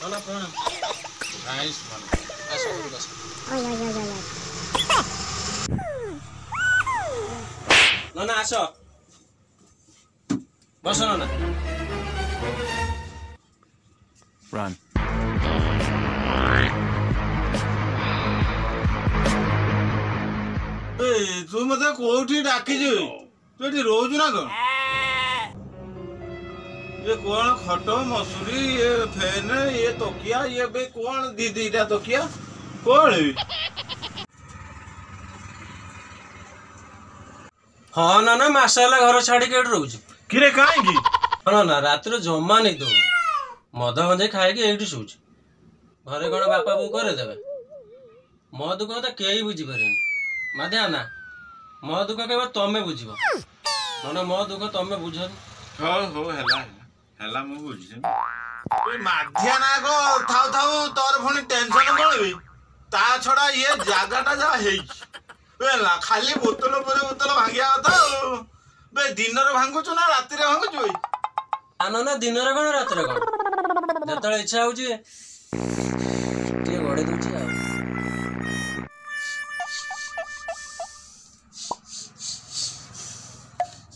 ना प्रणाम। Nice one. आसो बस। ना आसो। बस ना। Run. तू मते कोठी डाकी तू एटी रोज ना कौन ये कौन खटो मसूरी ये फैन ये तकिया ये बे कौन दीदीटा तकिया कौन हाँ ना ना मासाला घर छाड़ी के रोज किरे काई की ना ना रात रे जम्मा नहीं दो मद गंजे खाए के एठी सोच घरे कौन बापा बो करे देबे मो दुख तो केही बुझी पारेनी माध्या ना मो दुख केवल तमे बुझिबो नने मो दुख तमे बुझ हो हो हला हला मु बुझी ए माध्या ना को थाउ थाउ तोर फणी टेंशन कोळबी ता छडा ये जागाटा जा हेई बेला खाली बोतल पर बोतल भांगिया था बे दिन रे भांगुछु ना राति रे भांगुछु आनो ना दिन रे कोन राति रे कोन जतळे इच्छा होची ते गडे दोची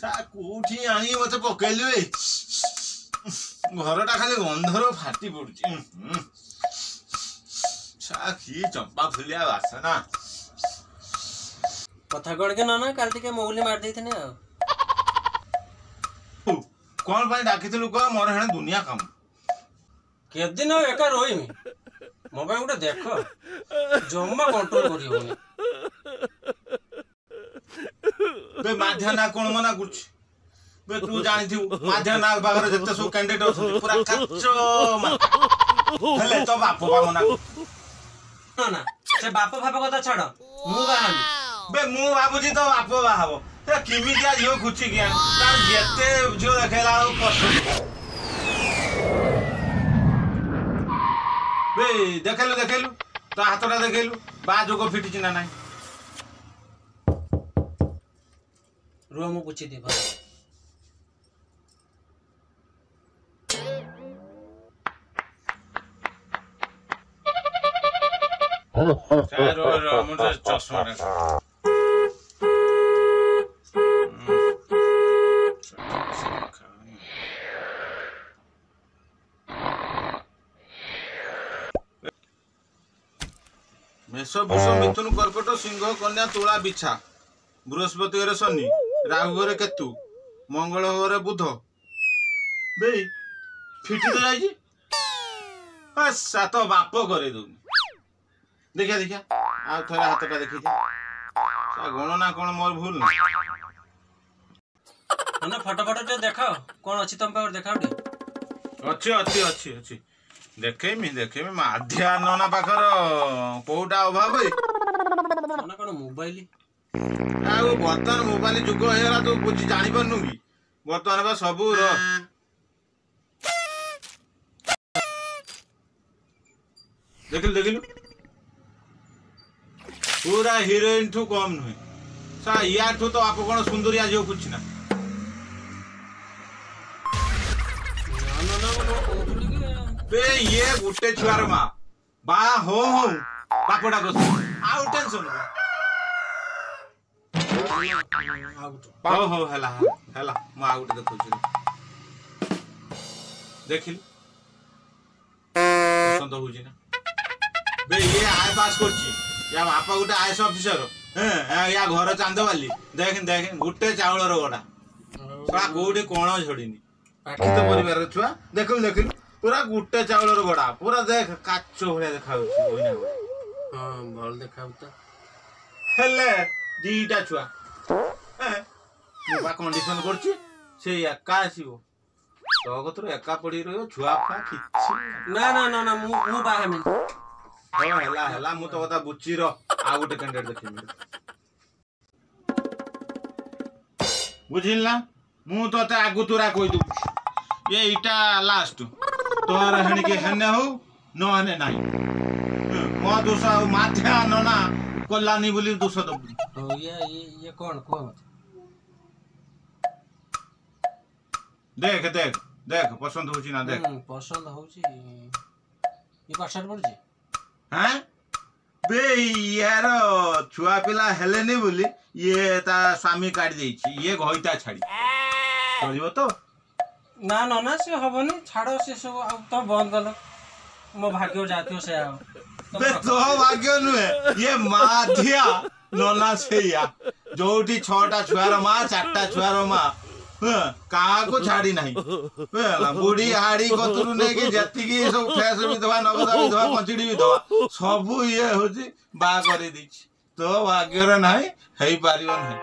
आ कोठी आनी मते पकेलु घरटा खाली गंधर फाटी पड़ुची की चंपा फुलिया बासना कथा कण के ना काल टिके मोगली मार देथने आ कोन पाई डाकितलु को मोर हेने दुनिया काम के दिन एका रोइमी मो भाई उठे देखो जम्मा कंट्रोल करी होनी बे माध्याना कोन मना कुछ बे तू जानि थी माध्याना बागर जते सो कैंडिडेट होथि पूरा कच्चो हेले तो बाप बा मना ना ना से बाप भाप कथा छाड़ मु बाहानी बे मु बाबूजी तो बाप बा हबो ते किमि दिया जियो खुची गया तार जेते जो देखेला पसंद बे देखेलु तो हाथटा देखेलु बा जोको फिटिची ना नाही रुआ मु पूछी दे भाई रो मुझे चश्मा रे मेष वृष मिथुन कर्कट सिंह कन्या तुला बिछा बृहस्पति घरे शनि राहु घरे केतु मंगल घरे बुध बे फिटी तो जाइए सात बाप करे दूनी देखिया देखिया आ थोड़ा हाथटा देखी गणना कौन मोर भूल ना फटाफट टे देखाओ कौन अच्छी तुम पावर देखाओ अच्छी अच्छी अच्छी अच्छी देखेमी माध्या नना पाखर कोटा अभाव ना कौन मोबाइल बर्तमान मोबाइल जुग होगा तू बुझी जानी पारनु कि बर्तमान बा सबू देखिलु पूरा हीरोइन ठू कम नुहे सा या ठू तो आप कौन सुंदरिया जो कुछ ना बे ये गुटे छुआर मां बा हो बापड़ा को आउ टेंशन हो हला मु आउट देखुची देखिल पसंद होजी ना बे ये आय पास करची या बापा गुटे आईएएस ऑफिसर या घर चांदवाली देख गुटे चाउल गोड़ा सला कोठी कोण झड़ीनी पाखी तो परिवार छुआ देखिल पूरा गुटे चाउल गोड़ा पूरा देख काचो भलिया देखा होइना हां भल देखाउता हेले दीटा छुआ मुबा कंडीशन करची से एका आसीबो तो कतरो एका पड़ी रहो छुआ फा किछि ना मु बाहेमी हला मु तो कथा बुच्ची रो आ गुटे कैंडिडेट देखिमी बुझिल ना मु तो ते आगु तुरा कहि दु ये इटा लास्ट तोर हणी के हने हो न हने नाही मो दोष माथ्या नना कोलानी बोली दोष दो तो ये कौन को देख पसंद होची ना देख पसंद होची ये पाठशाठ पढ़ुଛି हाँ बे यार छुआ पिला हेलेनी बोली ये ता स्वामी काट देछि ये घइता छाड़ी चलिबो तो ना ना ना से हबनी छाड़ से सब आ तो बंद कर मो भाग्य जातियो से आ बे तो भाग्य नुहे ये माधिया नोना से या जोटी 6टा छुआर मां 4टा छुआर मां कहा को छाड़ी नहीं बुढ़ी हाड़ी कतरू ने कि जति की सब फ्लैश भी दवा नगदा भी दवा पंचड़ी भी दवा सब ये होची बा करी दी तो भाग्यर नहीं हेई पारियो नहीं।